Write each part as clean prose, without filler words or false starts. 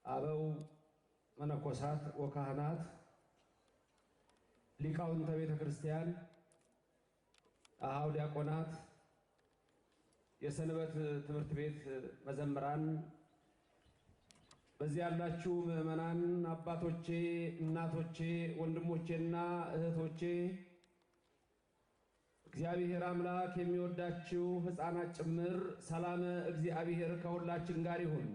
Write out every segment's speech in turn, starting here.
አበው መነኮሳት ወካህናት ሊቃውንተ ቤተ ክርስቲያን አሃው ዲያቆናት የሰንበት ትምህርት ቤት መዘምራን በዚህ ያላችሁ ምእመናን አባቶቼ እናቶቼ ወንድሞቼና እህቶቼ እግዚአብሔር አምላክ የሚወዳችሁ ሕፃናት ጭምር ሰላም እግዚአብሔር ከሁላችን ጋር ይሁን።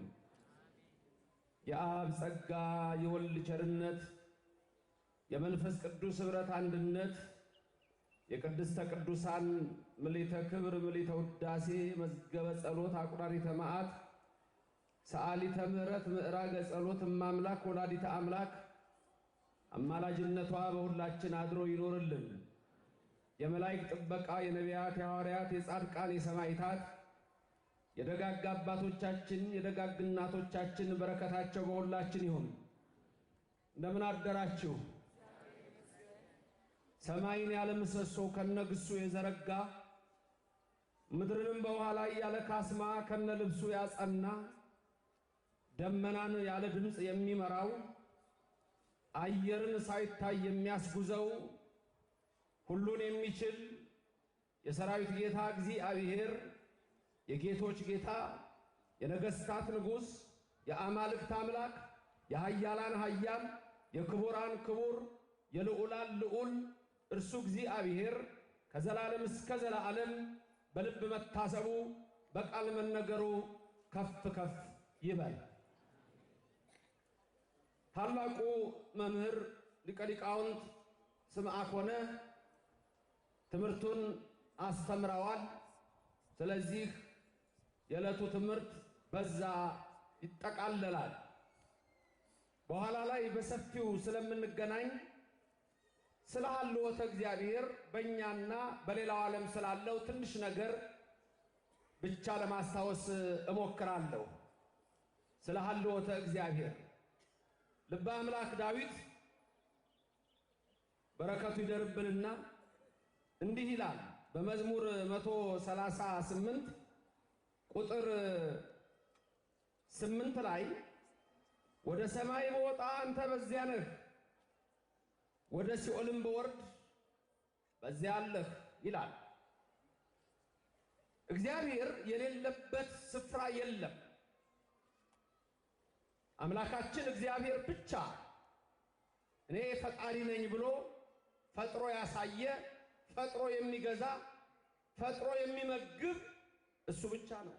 የአብ ጸጋ የወልድ ቸርነት የመንፈስ ቅዱስ ኅብረት አንድነት የቅድስተ ቅዱሳን ምልዕተ ክብር ምልዕተ ውዳሴ መዝገበ ጸሎት አቁራሪተ መዓት ሰዓሊተ ምሕረት ምዕራገ ጸሎት እማምላክ ወላዲተ አምላክ አማላጅነቷ በሁላችን አድሮ ይኖርልን። የመላእክት ጥበቃ የነቢያት የሐዋርያት የጻድቃን የሰማዕታት የደጋግ አባቶቻችን የደጋግ እናቶቻችን በረከታቸው በሁላችን ይሁን። እንደምን አደራችሁ? ሰማይን ያለ ምሰሶ ከነግሱ የዘረጋ ምድርንም በውሃ ላይ ያለ ካስማ ከነልብሱ ያጸና ደመናን ያለ ድምጽ የሚመራው አየርን ሳይታይ የሚያስጉዘው ሁሉን የሚችል የሰራዊት ጌታ እግዚአብሔር የጌቶች ጌታ የነገስታት ንጉስ የአማልክት አምላክ የኃያላን ኃያል የክቡራን ክቡር የልዑላን ልዑል እርሱ እግዚአብሔር ከዘላለም እስከ ዘላለም በልብ መታሰቡ በቃል መነገሩ ከፍ ከፍ ይበል። ታላቁ መምህር ሊቀ ሊቃውንት ስምዐ ኮነ ትምህርቱን አስተምረዋል። ስለዚህ የዕለቱ ትምህርት በዛ ይጠቃለላል። በኋላ ላይ በሰፊው ስለምንገናኝ ስለ ሀልዎተ እግዚአብሔር በእኛና በሌላው ዓለም ስላለው ትንሽ ነገር ብቻ ለማስታወስ እሞክራለሁ። ስለ ሀልዎተ እግዚአብሔር ልበ አምላክ ዳዊት በረከቱ ይደርብንና እንዲህ ይላል በመዝሙር 138 ቁጥር 8 ላይ ወደ ሰማይ በወጣ አንተ በዚያ ነህ፣ ወደ ሲኦልም በወርድ በዚያ አለህ ይላል። እግዚአብሔር የሌለበት ስፍራ የለም። አምላካችን እግዚአብሔር ብቻ እኔ ፈጣሪ ነኝ ብሎ ፈጥሮ ያሳየ ፈጥሮ የሚገዛ ፈጥሮ የሚመግብ እሱ ብቻ ነው።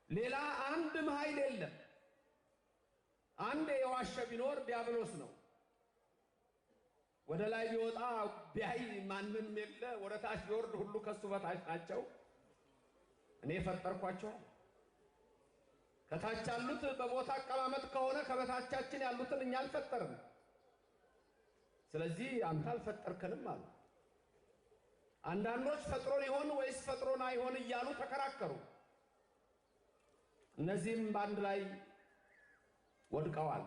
ሌላ አንድም ኃይል የለም። አንድ የዋሸ ቢኖር ዲያብሎስ ነው። ወደ ላይ ቢወጣ ቢያይ ማንንም የለ፣ ወደ ታች ቢወርድ ሁሉ ከሱ በታች ናቸው። እኔ ፈጠርኳቸው። ከታች ያሉት በቦታ አቀማመጥ ከሆነ ከበታቻችን ያሉትን እኛ አልፈጠርም። ስለዚህ አንተ አልፈጠርከንም አሉ። አንዳንዶች ፈጥሮን ይሆን ወይስ ፈጥሮን አይሆን እያሉ ተከራከሩ። እነዚህም በአንድ ላይ ወድቀዋል።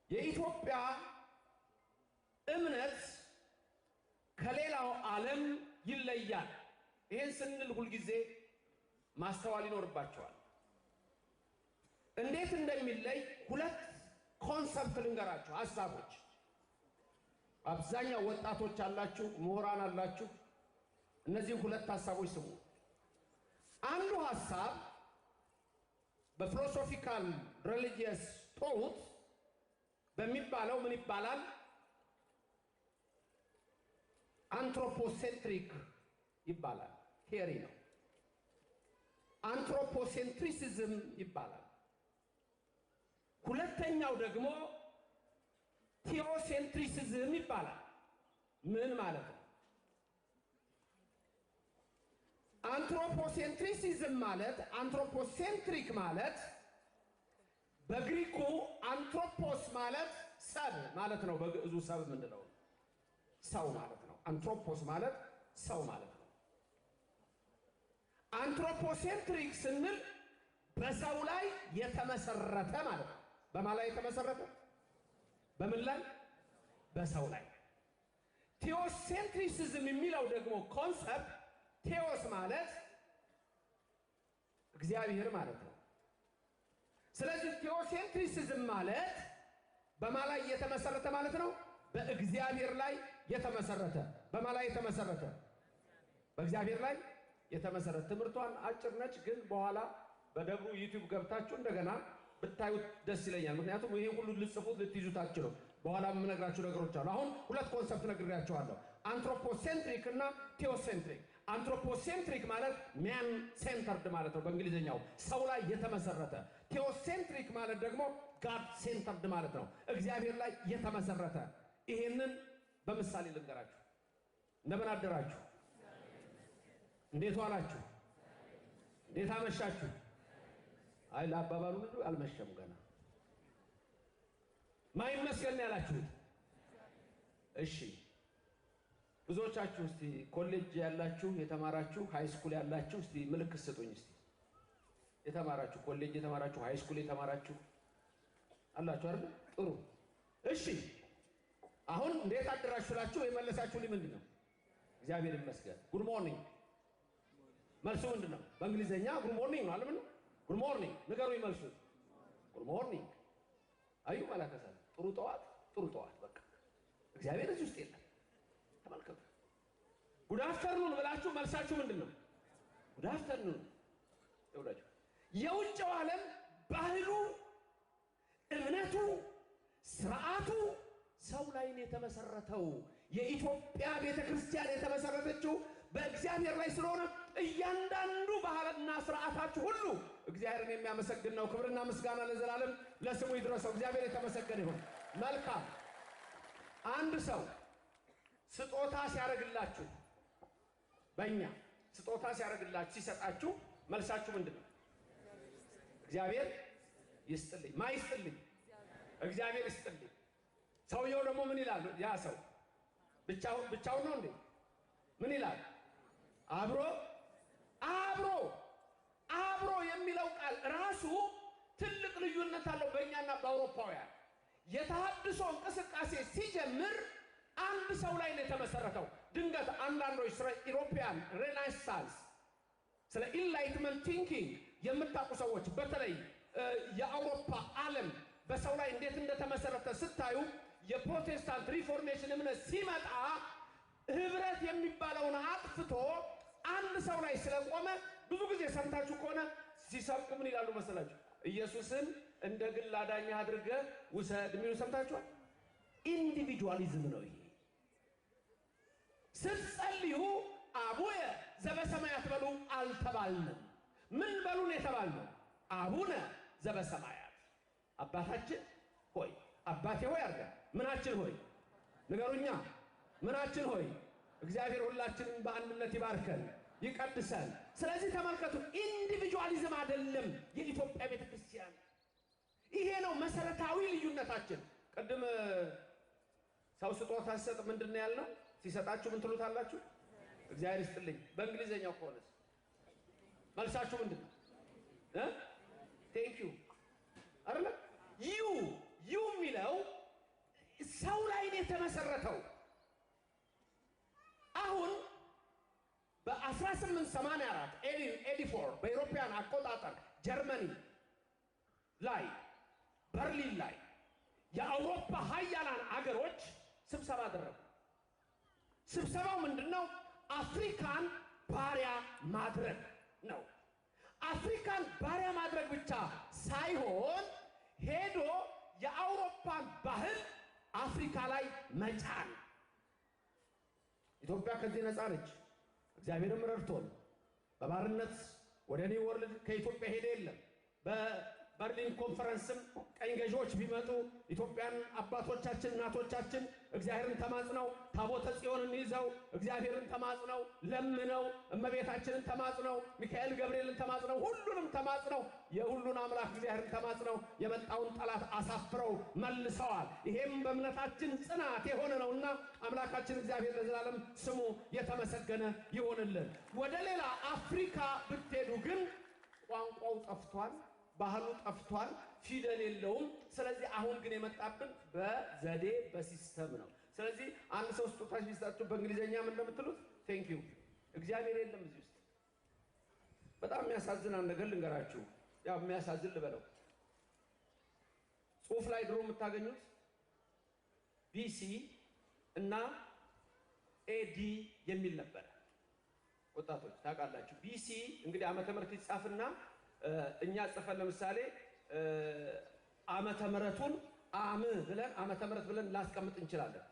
የኢትዮጵያ እምነት ከሌላው ዓለም ይለያል። ይህን ስንል ሁልጊዜ ማስተዋል ይኖርባቸዋል። እንዴት እንደሚለይ ሁለት ኮንሰፕት ልንገራችሁ፣ ሐሳቦች። አብዛኛው ወጣቶች አላችሁ፣ ምሁራን አላችሁ። እነዚህ ሁለት ሐሳቦች ስሙ። አንዱ ሐሳብ በፊሎሶፊካል ሪሊጂየስ ቶት በሚባለው ምን ይባላል? አንትሮፖሴንትሪክ ይባላል። ቴሪ ነው። አንትሮፖሴንትሪሲዝም ይባላል። ሁለተኛው ደግሞ ቴዎሴንትሪሲዝም ይባላል። ምን ማለት ነው? አንትሮፖሴንትሪሲዝም ማለት አንትሮፖሴንትሪክ ማለት በግሪኩ አንትሮፖስ ማለት ሰብ ማለት ነው። በግዕዙ ሰብ ምንድነው? ሰው ማለት ነው። አንትሮፖስ ማለት ሰው ማለት ነው። አንትሮፖሴንትሪክ ስንል በሰው ላይ የተመሰረተ ማለት ነው። በማን ላይ የተመሰረተ? በምን ላይ? በሰው ላይ። ቴዎሴንትሪሲዝም የሚለው ደግሞ ኮንሰፕት ቴዎስ ማለት እግዚአብሔር ማለት ነው። ስለዚህ ቴዎሴንትሪሲዝም ማለት በማን ላይ የተመሰረተ ማለት ነው? በእግዚአብሔር ላይ የተመሰረተ። በማን ላይ የተመሰረተ? በእግዚአብሔር ላይ የተመሰረተ። ትምህርቷን አጭር ነች፣ ግን በኋላ በደብሩ ዩቲዩብ ገብታችሁ እንደገና ብታዩት ደስ ይለኛል። ምክንያቱም ይሄ ሁሉ ልጽፉት ልትይዙት አትችሉ። በኋላ የምነግራችሁ ነገሮች አሉ። አሁን ሁለት ኮንሰፕት ነግሬያችኋለሁ። አንትሮፖሴንትሪክ እና ቴዎሴንትሪክ። አንትሮፖሴንትሪክ ማለት ማን ሴንተርድ ማለት ነው በእንግሊዝኛው፣ ሰው ላይ የተመሰረተ። ቴዎሴንትሪክ ማለት ደግሞ ጋድ ሴንተርድ ማለት ነው፣ እግዚአብሔር ላይ የተመሰረተ። ይሄንን በምሳሌ ልንገራችሁ። እንደምን አደራችሁ? እንዴት ዋላችሁ? እንዴት አመሻችሁ? አይ ለአባባሉ ልጅ አልመሸም ገና። ማይመስገን ያላችሁት? እሺ ብዙዎቻችሁ እስቲ ኮሌጅ ያላችሁ የተማራችሁ ሃይ ስኩል ያላችሁ እስቲ ምልክት ስጡኝ እስቲ። የተማራችሁ ኮሌጅ የተማራችሁ ሃይ ስኩል የተማራችሁ አላችሁ አይደል? ጥሩ። እሺ አሁን እንዴት አደራችሁላችሁ? የመለሳችሁልኝ ምንድነው? እግዚአብሔር ይመስገን። ጉድ ሞርኒንግ። መልሱ ምንድነው? በእንግሊዘኛ ጉድ ሞርኒንግ ነው አይደል? ጉድ ሞርኒንግ ንገሩኝ መልሱ። ጉድ ሞርኒንግ። አዩ መላከሳ ጥሩ ጠዋት፣ ጥሩ ጠዋት። በቃ እግዚአብሔር እዚህ ውስጥ የለም። ተመልከቱ። ጉድ አፍተርኑን ብላችሁ መልሳችሁ ምንድነው? ጉድ አፍተርኑን። ይኸውላችሁ የውጭው ዓለም ባህሉ፣ እምነቱ፣ ስርዓቱ ሰው ላይ ነው የተመሰረተው። የኢትዮጵያ ቤተክርስቲያን የተመሰረተችው በእግዚአብሔር ላይ ስለሆነ እያንዳንዱ ባህልና ስርዓታችሁ ሁሉ እግዚአብሔርን የሚያመሰግን ነው። ክብርና ምስጋና ለዘላለም ለስሙ ይድረሰው። እግዚአብሔር የተመሰገነ ይሁን። መልካም። አንድ ሰው ስጦታ ሲያደርግላችሁ፣ በእኛ ስጦታ ሲያደርግላችሁ ሲሰጣችሁ መልሳችሁ ምንድነው? እግዚአብሔር ይስጥልኝ። ማ ይስጥልኝ? እግዚአብሔር ይስጥልኝ። ሰውየው ደግሞ ምን ይላል? ያ ሰው ብቻውን ነው እንዴ? ምን ይላል? አብሮ አብሮ የሚለው ቃል ራሱ ትልቅ ልዩነት አለው በእኛና በአውሮፓውያን። የተሐድሶ እንቅስቃሴ ሲጀምር አንድ ሰው ላይ ነው የተመሰረተው። ድንገት አንዳንዶች ስለ ኢሮፒያን ሬኔሳንስ፣ ስለ ኢንላይትመንት ቲንኪንግ የምታውቁ ሰዎች በተለይ የአውሮፓ ዓለም በሰው ላይ እንዴት እንደተመሰረተ ስታዩ የፕሮቴስታንት ሪፎርሜሽን እምነት ሲመጣ ህብረት የሚባለውን አጥፍቶ አንድ ሰው ላይ ስለቆመ ብዙ ጊዜ ሰምታችሁ ከሆነ ሲሰብኩ ምን ይላሉ መሰላችሁ? ኢየሱስን እንደ ግል አዳኝ አድርገህ ውሰድ የሚሉ ሰምታችኋል። ኢንዲቪጁዋሊዝም ነው ይሄ። ስትጸልዩ አቡየ ዘበሰማያት በሉ አልተባልንም። ምን በሉን የተባልነው? አቡነ ዘበሰማያት፣ አባታችን ሆይ። አባቴ ሆይ አድርገን ምናችን ሆይ ንገሩኛ። ምናችን ሆይ። እግዚአብሔር ሁላችንን በአንድነት ይባርከን ይቀድሰን። ስለዚህ ተመልከቱ፣ ኢንዲቪጁዋሊዝም አይደለም የኢትዮጵያ ቤተክርስቲያን። ይሄ ነው መሰረታዊ ልዩነታችን። ቅድም ሰው ስጦታ ሲሰጥ ምንድነው ያልነው? ሲሰጣችሁ ምን ትሉታላችሁ? እግዚአብሔር ይስጥልኝ። በእንግሊዘኛው ከሆነስ መልሳችሁ ምንድነው? ቴንክ ዩ አይደል? ዩ የሚለው ሰው ላይ ነው የተመሰረተው። አሁን በ1884 84 በኢሮፒያን አቆጣጠር ጀርመኒ ላይ በርሊን ላይ የአውሮፓ ሀያላን አገሮች ስብሰባ አደረጉ። ስብሰባው ምንድነው? አፍሪካን ባሪያ ማድረግ ነው። አፍሪካን ባሪያ ማድረግ ብቻ ሳይሆን ሄዶ የአውሮፓን ባህል አፍሪካ ላይ መጫን። ኢትዮጵያ ከዚህ ነፃ ነች። እግዚአብሔርም ረድቶን በባርነት ወደ ኒው ወርልድ ከኢትዮጵያ ሄደ የለም። በበርሊን ኮንፈረንስም ቀኝ ገዢዎች ቢመጡ ኢትዮጵያን አባቶቻችን እናቶቻችን እግዚአብሔርን ተማጽነው ታቦተ ጽዮንን ይዘው እግዚአብሔርን ተማጽነው ለምነው እመቤታችንን ተማጽነው ሚካኤል ገብርኤልን ተማጽነው ሁሉንም ተማጽነው የሁሉን አምላክ እግዚአብሔርን ተማጽነው የመጣውን ጠላት አሳፍረው መልሰዋል። ይሄም በእምነታችን ጽናት የሆነ ነውና አምላካችን እግዚአብሔር ለዘላለም ስሙ የተመሰገነ ይሆንልን። ወደ ሌላ አፍሪካ ብትሄዱ ግን ቋንቋው ጠፍቷል፣ ባህሉ ጠፍቷል፣ ፊደል የለውም። ስለዚህ አሁን ግን የመጣብን በዘዴ በሲስተም ነው። ስለዚህ አንድ ሰው ስጦታ ሲሰጣችሁ በእንግሊዘኛ ምን እንደምትሉት? ቴንክ ዩ። እግዚአብሔር የለም እዚህ ውስጥ። በጣም የሚያሳዝን ነገር ልንገራችሁ። ያው የሚያሳዝን ልበለው ጽሑፍ ላይ ድሮ የምታገኙት BC እና AD የሚል ነበር። ወጣቶች ታውቃላችሁ። BC እንግዲህ ዓመተ ምህረት ይጻፍና እኛ ጽፈን ለምሳሌ ዓመተ ምህረቱን ዓመተ ምህረት ብለን ላስቀምጥ እንችላለን።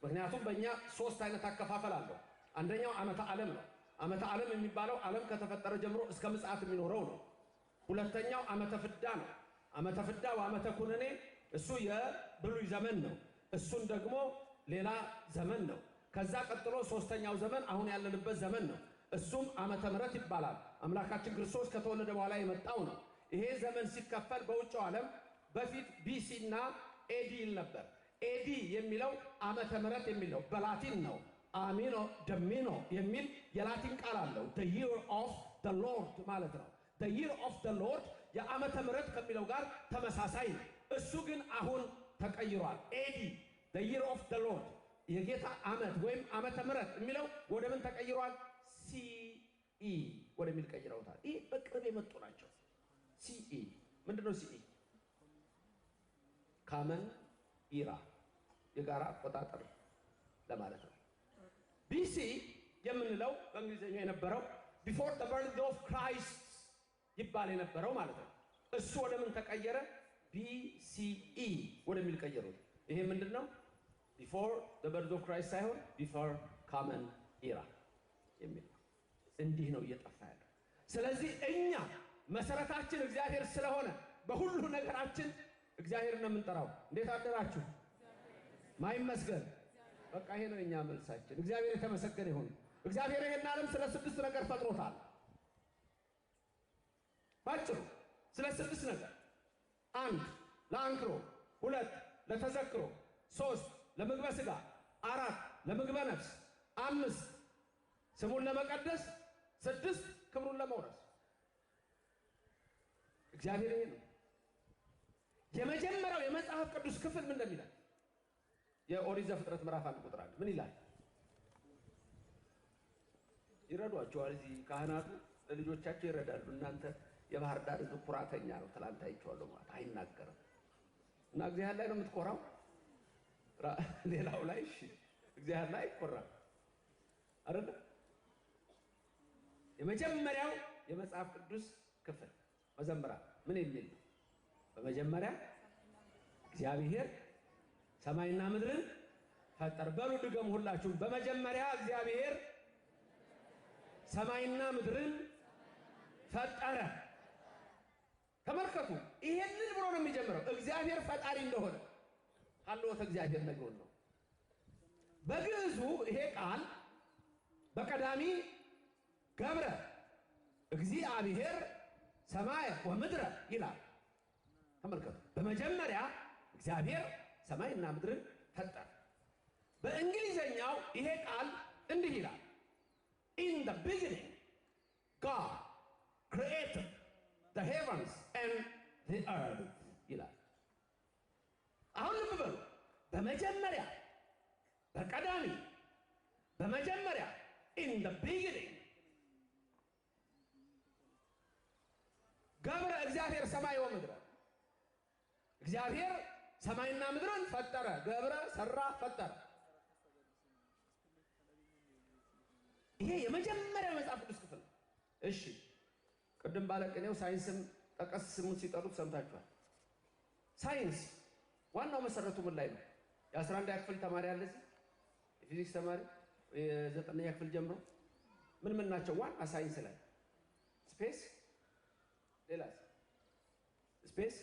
ምክንያቱም በእኛ 3 አይነት አከፋፈል አለው። አንደኛው ዓመተ ዓለም ነው። ዓመተ ዓለም የሚባለው ዓለም ከተፈጠረ ጀምሮ እስከ ምጽአት የሚኖረው ነው። ሁለተኛው ዓመተ ፍዳ ነው። ዓመተ ፍዳ ወዓመተ ኩነኔ እሱ የብሉይ ዘመን ነው። እሱን ደግሞ ሌላ ዘመን ነው። ከዛ ቀጥሎ ሶስተኛው ዘመን አሁን ያለንበት ዘመን ነው። እሱም ዓመተ ምህረት ይባላል። አምላካችን ክርስቶስ ከተወለደ በኋላ የመጣው ነው። ይሄ ዘመን ሲከፈል በውጭው ዓለም በፊት BC እና AD ይል ነበር። AD የሚለው ዓመተ ምህረት የሚለው በላቲን ነው። አሚኖ ደሚኖ የሚል የላቲን ቃል አለው። the year of the Lord ማለት ነው። the year of the Lord የዓመተ ምህረት ከሚለው ጋር ተመሳሳይ ነው። እሱ ግን አሁን ተቀይሯል። AD the year of the Lord የጌታ ዓመት ወይም ዓመተ ምህረት የሚለው ወደ ምን ተቀይሯል? CE ወደሚል ቀይረውታል። ይህ በቅርብ የመጡ ናቸው። CE ምንድነው? CE ካመን ኢራ የጋራ አቆጣጠር ለማለት ነው። BC የምንለው በእንግሊዝኛው የነበረው before the birth of Christ ይባል የነበረው ማለት ነው። እሱ ወደ ምን ተቀየረ? BCE ወደሚል ቀየሩት። ይሄ ምንድነው? before the birth of Christ ሳይሆን before common era የሚል እንዲህ ነው እየጠፋ ያለው። ስለዚህ እኛ መሰረታችን እግዚአብሔር ስለሆነ በሁሉ ነገራችን እግዚአብሔርን ነው የምንጠራው። እንዴት አደራችሁ? ማይመስገን በቃ ይሄ ነው እኛ መልሳችን። እግዚአብሔር የተመሰገነ ይሁን። እግዚአብሔር ይሄን ዓለም ስለ 6 ነገር ፈጥሮታል። ባጭሩ ስለ 6 ነገር፣ 1 ለአንክሮ፣ 2 ለተዘክሮ፣ 3 ለምግበ ሥጋ፣ 4 ለምግበ ነፍስ፣ 5 ስሙን ለመቀደስ፣ 6 ክብሩን ለመውረስ። እግዚአብሔር ይሄ ነው። የመጀመሪያው የመጽሐፍ ቅዱስ ክፍል ምን እንደሚላል የኦሪት ዘፍጥረት ምዕራፍ 1 ቁጥር 1 ምን ይላል? ይረዷቸዋል። እዚህ ካህናቱ ለልጆቻቸው ይረዳሉ። እናንተ የባህር ዳር ሕዝብ ኩራተኛ ነው ትላንት አይቼዋለሁ ማለት አይናገርም። እና እግዚአብሔር ላይ ነው የምትኮራው። ሌላው ላይ እሺ እግዚአብሔር ላይ ይኮራል አይደል? የመጀመሪያው የመጽሐፍ ቅዱስ ክፍል መዘምራን ምን የሚል ነው? በመጀመሪያ እግዚአብሔር ሰማይና ምድርን ፈጠረ። በሉ ድገሙ ሁላችሁ። በመጀመሪያ እግዚአብሔር ሰማይና ምድርን ፈጠረ። ተመልከቱ፣ ይሄንን ብሎ ነው የሚጀምረው። እግዚአብሔር ፈጣሪ እንደሆነ ሀልዎተ እግዚአብሔር ነግሮን ነው። በግዕዙ ይሄ ቃል በቀዳሚ ገብረ እግዚአብሔር ሰማይ ወምድረ ይላል። ተመልከቱ፣ በመጀመሪያ እግዚአብሔር ሰማይና ምድርን ፈጠረ። በእንግሊዘኛው ይሄ ቃል እንዲህ ይላል in the beginning God created the heavens and the earth ይላል። አሁን ልብ በሉ። በመጀመሪያ በቀዳሚ በመጀመሪያ in the beginning ገብረ እግዚአብሔር ሰማይ ወምድረ እግዚአብሔር ሰማይና ምድርን ፈጠረ። ገብረ ሰራ፣ ፈጠረ። ይሄ የመጀመሪያው መጽሐፍ ቅዱስ ክፍል ነው። እሺ ቅድም ባለቅኔው ሳይንስም ጠቀስ ስሙን ሲጠሩት ሰምታችኋል። ሳይንስ ዋናው መሰረቱ ምን ላይ ነው? የ11ኛ ክፍል ተማሪ አለ እዚህ? የፊዚክስ ተማሪ የ9ኛ ክፍል ጀምሮ ምን ናቸው ዋና ሳይንስ ላይ? ስፔስ፣ ሌላስ? ስፔስ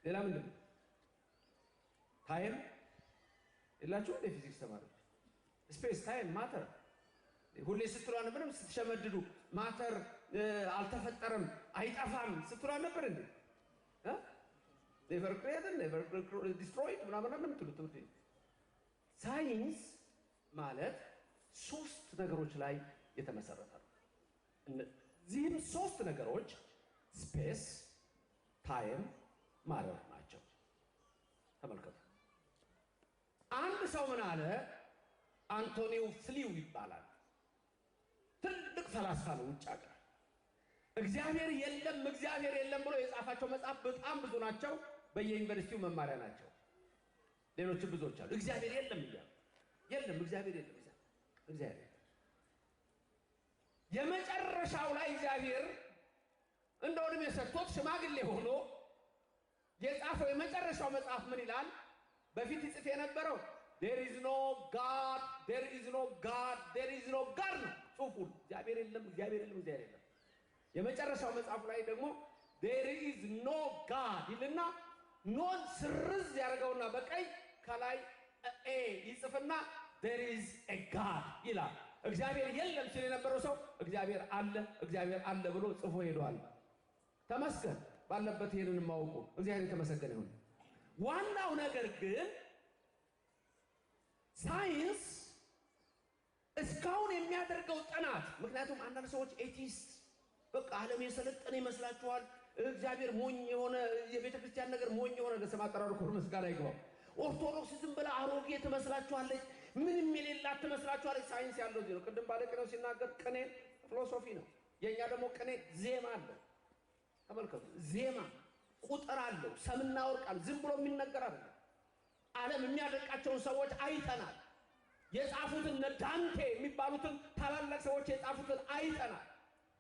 ሌላ ምንድን ነው? ታይም የላችሁ እንደ ፊዚክስ ተማሪዎች? ስፔስ፣ ታይም፣ ማተር ሁሌ ስትሏን ምንም ስትሸመድዱ ማተር አልተፈጠረም አይጠፋም ስትሏን ነበር እንዴ? ኔቨር ክሬትድ ኔቨር ዲስትሮይድ ምናምን ነው የምትሉት። ሳይንስ ማለት 3 ነገሮች ላይ የተመሰረተ ነው። እነዚህም 3 ነገሮች ስፔስ፣ ታይም፣ ማተር ናቸው። ተመልከቱ። አንድ ሰው ምን አለ? አንቶኒዮ ፍሊው ይባላል። ትልቅ ፈላስፋ ነው። ውጭ ሀገር እግዚአብሔር የለም ብሎ የጻፋቸው መጽሐፍ በጣም ብዙ ናቸው። በየዩኒቨርሲቲው መማሪያ ናቸው። ሌሎችም ብዙዎች አሉ። እግዚአብሔር የለም ይላል። እግዚአብሔር የለም። የመጨረሻው ላይ እግዚአብሔር እንደው ዕድሜ ሰጥቶት ሽማግሌ ሆኖ የጻፈው የመጨረሻው መጽሐፍ ምን ይላል? በፊት ይጽፍ የነበረው there is no God ነው ጽሑፉ። እግዚአብሔር የለም። የመጨረሻው መጽሐፉ ላይ ደግሞ there is no God ይልና ኖን ስርዝ ያደርገውና በቀይ ከላይ ይጽፍና there is a God ይላል። እግዚአብሔር የለም ሲል የነበረው ሰው እግዚአብሔር አለ ብሎ ጽፎ ሄዷል። ተመስገን ባለበት ይሄንን ማውቁ እግዚአብሔር የተመሰገነ ይሁን። ዋናው ነገር ግን ሳይንስ እስካሁን የሚያደርገው ጥናት፣ ምክንያቱም አንዳንድ ሰዎች ኤቲስት በቃ ዓለም የሰለጠነ ይመስላችኋል። እግዚአብሔር ሞኝ የሆነ የቤተ ክርስቲያን ነገር ሞኝ የሆነ ለስም አጠራሩ ክብር ምስጋና ይግባው። ኦርቶዶክስ ዝም ብላ አሮጌ ትመስላችኋለች፣ ምንም የሌላት ትመስላችኋለች። ሳይንስ ያለው እዚህ ነው። ቅድም ባለቅኔው ሲናገር ቅኔ ፊሎሶፊ ነው። የኛ ደግሞ ቅኔ ዜማ አለው። ተመልከቱ፣ ዜማ ቁጥር አለው። ሰምና ወርቃል ዝም ብሎ የሚነገር አይደለም። ዓለም የሚያደንቃቸውን ሰዎች አይተናል። የጻፉትን ዳንቴ የሚባሉትን ታላላቅ ሰዎች የጻፉትን አይተናል።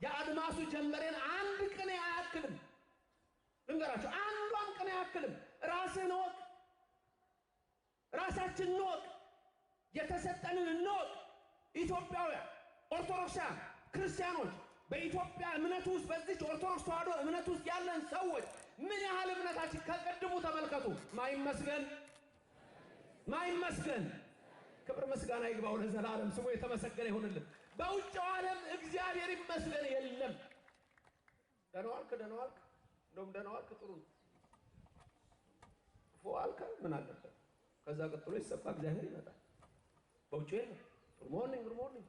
የአድማሱ ጀመሬን አንድ ቅኔ አያክልም። ልንገራቸው፣ አንዷን ቅኔ አያክልም። ራስህን ወቅ፣ ራሳችንን እንወቅ፣ የተሰጠንን እንወቅ። ኢትዮጵያውያን ኦርቶዶክሳውያን ክርስቲያኖች በኢትዮጵያ እምነት ውስጥ በዚህ ኦርቶዶክስ ተዋሕዶ እምነት ውስጥ ያለን ሰዎች ምን ያህል እምነታችን ከቀድሙ ተመልከቱ። ማይመስገን ክብር ምስጋና ይግባው ለዘላለም ስሙ የተመሰገነ ይሁንልን። በውጭው ዓለም እግዚአብሔር ይመስገን የለም። ደህና ዋልክ እንደውም ደህና ዋልክ ጥሩ ፎአልከ ምን አለበት? ከዛ ቀጥሎ ይሰፋ እግዚአብሔር ይመጣል። በውጭው የለም። ጉድ ሞርኒንግ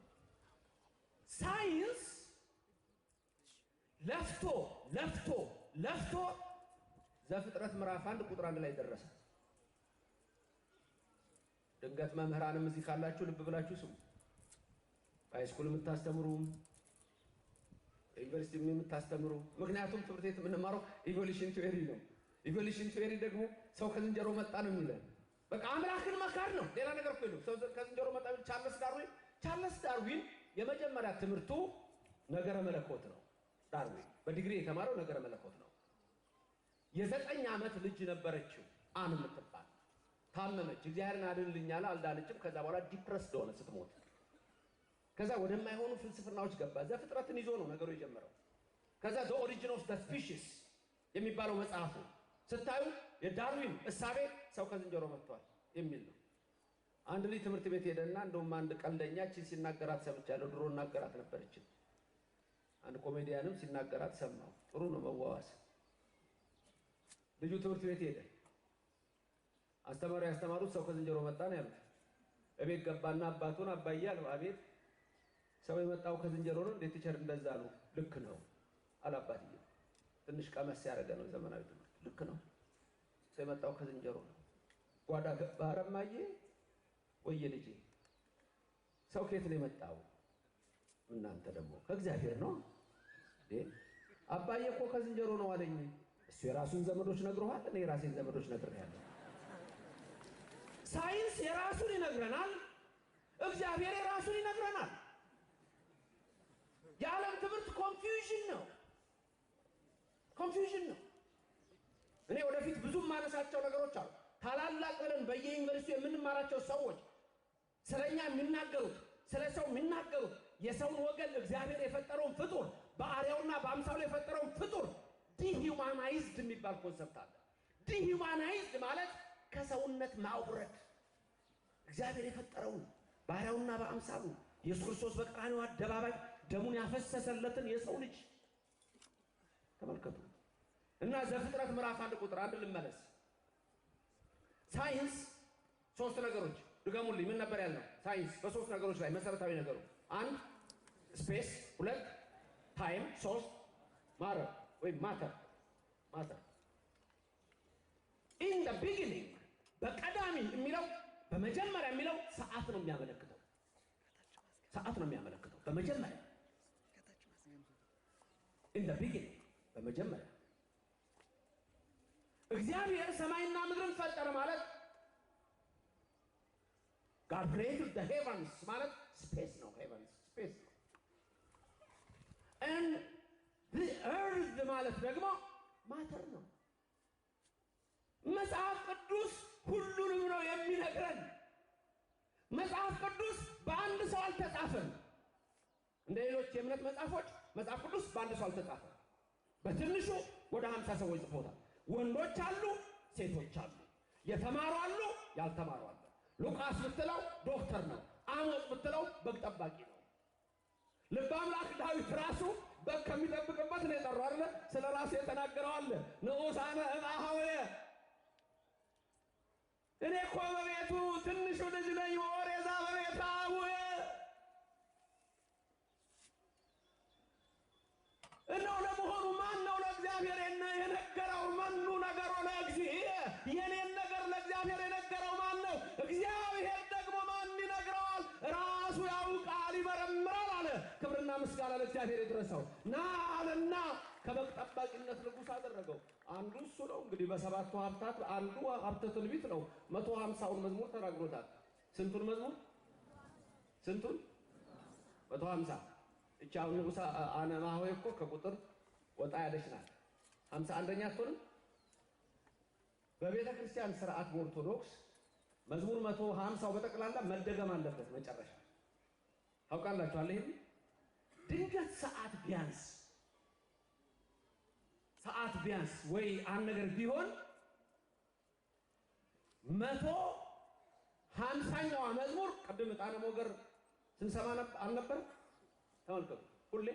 ሳይንስ ለፍቶ ዘፍጥረት ምዕራፍ 1 ቁጥር 1 ላይ ደረሰ። ድንገት መምህራንም እዚህ ካላችሁ ልብ ብላችሁ ስሙ። ሃይስኩል የምታስተምሩ፣ ዩኒቨርሲቲ የምታስተምሩ፣ ምክንያቱም ትምህርት ቤት የምንማረው ኢቮሉሽን ቲዮሪ ነው። ኢቮሉሽን ቲዮሪ ደግሞ ሰው ከዝንጀሮ መጣ ነው የሚለን። በቃ አምላክን መካድ ነው፣ ሌላ ነገር እኮ የለውም። ሰው ከዝንጀሮ መጣ። ቻርልስ ዳርዊን የመጀመሪያ ትምህርቱ ነገረ መለኮት ነው። ዳርዊን በዲግሪ የተማረው ነገረ መለኮት ነው። የ9 ዓመት ልጅ ነበረችው አን የምትባል ታመመች። እግዚአብሔርን አድንልኝ አለ፣ አልዳነችም። ከዛ በኋላ ዲፕረስድ ሆነ ስትሞት። ከዛ ወደማይሆኑ ፍልስፍናዎች ገባ። ዘፍጥረትን ይዞ ነው ነገሩ የጀመረው። ከዛ ዘ ኦሪጂን ኦፍ ዘ ስፒሺስ የሚባለው መጽሐፉ ስታዩ የዳርዊን እሳቤ ሰው ከዝንጀሮ መጥቷል የሚል ነው። አንድ ልጅ ትምህርት ቤት ሄደና እንደውም አንድ ቀልደኛ እቺን ሲናገራት ሰምቻለሁ። ድሮ እናገራት ነበረች። አንድ ኮሜዲያንም ሲናገራት ሰማው። ጥሩ ነው መዋዋስ። ልጁ ትምህርት ቤት ሄደ። አስተማሪ ያስተማሩት ሰው ከዝንጀሮ መጣ ነው ያሉት። እቤት ገባና አባቱን አባዬ አለው። አቤት። ሰው የመጣው ከዝንጀሮ ነው እንዴት ቲቸር እንደዛ ነው? ልክ ነው አላባትዬ። ትንሽ ቀመስ ያደረገ ነው ዘመናዊ ትምህርት። ልክ ነው ሰው የመጣው ከዝንጀሮ ነው። ጓዳ ገባ። አረማዬ ወየ ልጄ ሰው ከየት ነው የመጣው? እናንተ ደግሞ ከእግዚአብሔር ነው እንዴ? አባዬ እኮ ከዝንጀሮ ነው አለኝ። እሱ የራሱን ዘመዶች ነግሮሃል፣ እኔ የራሴን ዘመዶች ነግሬያለሁ። ሳይንስ የራሱን ይነግረናል፣ እግዚአብሔር የራሱን ይነግረናል። የዓለም ትምህርት ኮንፊውዥን ነው። እኔ ወደፊት ብዙ ማነሳቸው ነገሮች አሉ። ታላላቅ ብለን በየዩኒቨርሲቲው የምንማራቸው ሰዎች ስለኛ የሚናገሩት፣ ስለ ሰው የሚናገሩት የሰውን ወገን እግዚአብሔር የፈጠረውን ፍጡር በአርአያውና በአምሳሉ የፈጠረውን ፍጡር ዲሂውማናይዝድ የሚባል ኮንሰፕት አለ። ዲሂውማናይዝድ ማለት ከሰውነት ማውረድ። እግዚአብሔር የፈጠረውን በአርአያውና በአምሳሉ ኢየሱስ ክርስቶስ በቀራንዮ አደባባይ ደሙን ያፈሰሰለትን የሰው ልጅ ተመልከቱ። እና ዘፍጥረት ምዕራፍ 1 ቁጥር 1 ልመለስ። ሳይንስ 3 ነገሮች ድገሙልኝ። ምን ነበር ያልነው? ሳይንስ በ3 ነገሮች ላይ መሰረታዊ ነገሩ 1 ስፔስ፣ 2 ታይም፣ 3 ማተር ወይ ማተር ኢን ዘ ቢጊኒንግ በቀዳሚ የሚለው በመጀመሪያ የሚለው ሰዓት ነው የሚያመለክተው። በመጀመሪያ in the beginning በመጀመሪያ እግዚአብሔር ሰማይና ምድርን ፈጠረ ማለት God created the heavens ማለት space ነው heavens space ነው and the earth ማለት ደግሞ matter ነው መጽሐፍ ቅዱስ ሁሉንም ነው የሚነግረን መጽሐፍ ቅዱስ በአንድ ሰው አልተጻፈም እንደ ሌሎች የእምነት መጽሐፎች መጽሐፍ ቅዱስ በአንድ ሰው አልተጻፈም በትንሹ ወደ 50 ሰዎች ጽፎታል ወንዶች አሉ ሴቶች አሉ የተማሩ አሉ ያልተማሩ አሉ ሉቃስ ብትለው ዶክተር ነው አሞጽ ብትለው በግ ጠባቂ ነው ልበ አምላክ ዳዊት ራሱ በግ ከሚጠብቅበት ነው የጠራው አይደል ስለ ራሱ የተናገረው አለ ንዑሳነ እምአኀውየ እኔ እኮ በቤቱ ትንሹ ልጅ ነኝ ወሬዛ በቤቱ አቡየ እነሆ ለመሆኑ ማን ነው ለእግዚአብሔር የነገረው መኑ ነገሮ ለእግዚአብሔር የኔን ነገር ለእግዚአብሔር የነገረው ማን ነው እግዚአብሔር ደግሞ ማን ይነግረዋል ራሱ ያውቃል ይመረምራል አለ ክብርና ምስጋና ለእግዚአብሔር ይድረሰው ና አለና ከበግ ጠባቂነት ንጉሥ አደረገው አንዱ እሱ ነው እንግዲህ በሰባቱ ሀብታት አንዱ ሀብተ ትንቢት ነው 150ውን መዝሙር ተናግሮታል ስንቱን መዝሙር ስንቱን 150 እቻው ንጉሥ አነማሆይ እኮ ከቁጥር ወጣ ያለች ናት 51ኛ አትሆንም በቤተ ክርስቲያን ሥርዓት በኦርቶዶክስ መዝሙር 150 በጠቅላላ መደገም አለበት መጨረሻ ታውቃላችሁ አለ ይሄ ድንገት ሰዓት ቢያንስ ወይ አንድ ነገር ቢሆን 150ኛው መዝሙር ቀደም ጣነ ሞገር ስንሰማ አልነበር ተመልከቱ ሁሌ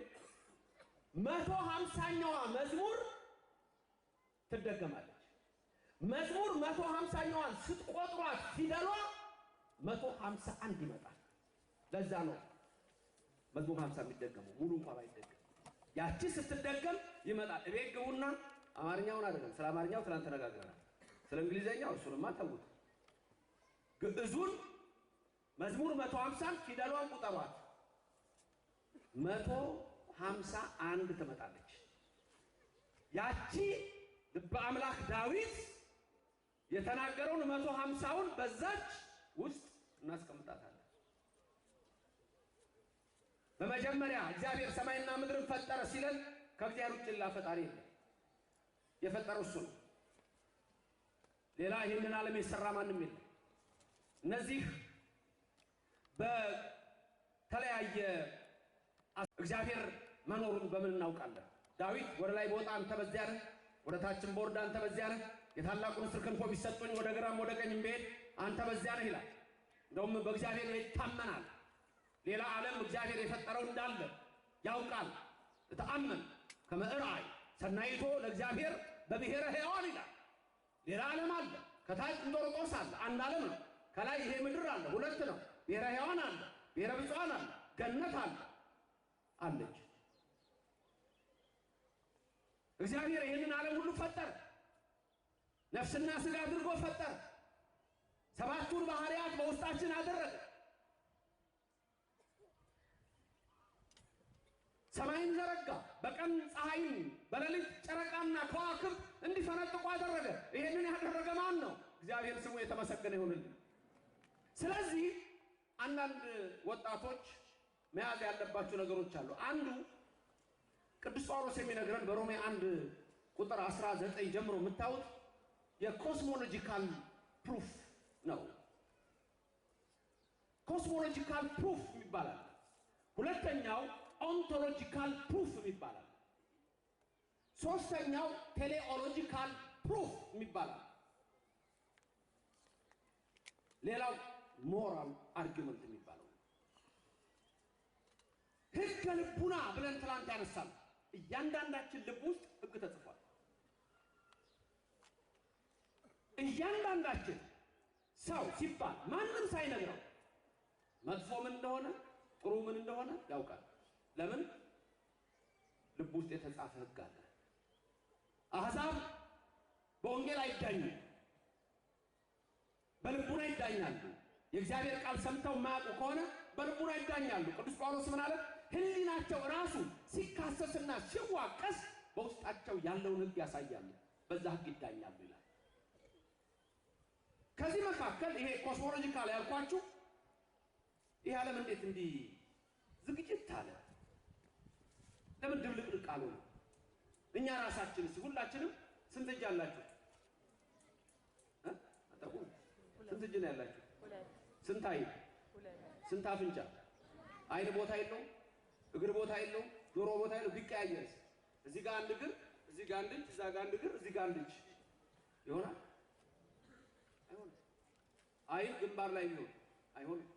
150ኛው መዝሙር ትደገማለች መዝሙር 150ኛዋን ስትቆጥሯት ፊደሏ 151 ይመጣል ለዛ ነው መዝሙር 50 የሚደገመው ሙሉ እንኳን አይደገም ያቺ ስትደገም ይመጣል እቤት ግቡና አማርኛውን አይደለም ስለ አማርኛው ትናንት ተነጋግረናል ስለ እንግሊዘኛው እሱንማ ተውት ግዕዙን መዝሙር 150 ፊደሏን ቁጠሯት 151 ትመጣለች ያቺ ልበ አምላክ ዳዊት የተናገረውን 150ውን በዛች ውስጥ እናስቀምጣታለን በመጀመሪያ እግዚአብሔር ሰማይና ምድርን ፈጠረ ሲለን ከእግዚአብሔር ውጭ ሌላ ፈጣሪ የለም የፈጠረው እሱ ነው ሌላ ይህንን ዓለም የሰራ ማንም የለም እነዚህ በተለያየ እግዚአብሔር መኖሩን በምን እናውቃለን ዳዊት ወደ ላይ በወጣ አንተ በዚያ ነህ ወደ ታችም በወርድ አንተ በዚያ ነህ የታላቁን ንስር ክንፎ ቢሰጡኝ ወደ ግራም ወደ ቀኝም ብሄድ አንተ በዚያ ነህ ይላል እንደውም በእግዚአብሔር ይታመናል ሌላ ዓለም እግዚአብሔር የፈጠረው እንዳለ ያውቃል ተአመን ከመዕራይ ሰናይቶ ለእግዚአብሔር በብሔረ ሕያዋን ይላል ሌላ ዓለም አለ ከታች እንጦሮጦስ አለ አንድ ዓለም ነው ከላይ ይሄ ምድር አለ ሁለት ነው ብሔረ ሕያዋን አለ ብሔረ ብፁዓን አለ ገነት አለ አለች እግዚአብሔር ይህንን ዓለም ሁሉ ፈጠረ ነፍስና ሥጋ አድርጎ ፈጠረ ሰባቱን ባህሪያት በውስጣችን አደረገ ሰማይን ዘረጋ በቀን ፀሐይን በሌሊት ጨረቃና ከዋክብት እንዲፈነጥቁ አደረገ ይሄንን ያደረገ ማን ነው እግዚአብሔር ስሙ የተመሰገነ ይሁንልን ስለዚህ አንዳንድ ወጣቶች መያዝ ያለባቸው ነገሮች አሉ አንዱ ቅዱስ ጳውሎስ የሚነግረን በሮሜ 1 ቁጥር 19 ጀምሮ የምታዩት የኮስሞሎጂካል ፕሩፍ ነው ኮስሞሎጂካል ፕሩፍ ይባላል ሁለተኛው ኦንቶሎጂካል ፕሩፍ ይባላል ሶስተኛው ቴሌኦሎጂካል ፕሩፍ ይባላል ሌላው ሞራል አርጊመንት ይባላል ህግ ልቡና ብለን ትላንት ያነሳል እያንዳንዳችን ልብ ውስጥ ህግ ተጽፏል እያንዳንዳችን ሰው ሲባል ማንም ሳይነግረው መጥፎ ምን እንደሆነ ጥሩ ምን እንደሆነ ያውቃል ለምን ልብ ውስጥ የተጻፈ ህግ አለ አሕዛብ በወንጌል አይዳኙም በልቡና ይዳኛሉ የእግዚአብሔር ቃል ሰምተው ማያውቁ ከሆነ በልቡና ይዳኛሉ ቅዱስ ጳውሎስ ምን አለ ህሊናቸው ራሱ ሲካሰስና ሲዋቀስ በውስጣቸው ያለውን ህግ ያሳያሉ፣ በዛ ህግ ይዳኛሉ ይላል። ከዚህ መካከል ይሄ ኮስሞሎጂካል ያልኳችሁ ይሄ ዓለም እንዴት እንዲህ ዝግጅት አለ? ለምን ድብልቅልቅ አሉ? እኛ ራሳችን ሁላችንም ስንት እጅ አላችሁ? አታውቁም? ስንት እጅ ነው ያላችሁ? ስንት አይን? ስንት አፍንጫ? አይን ቦታ የለው፣ እግር ቦታ የለው፣ ጆሮ ቦታ የለው። ቢቀያየርስ እዚህ ጋር አንድ እግር፣ እዚህ ጋር አንድ እጅ፣ እዛ ጋር አንድ እግር፣ እዚህ ጋር አንድ እጅ ይሆናል? አይሆንም። አይን ግንባር ላይ ይሆን? አይሆንም።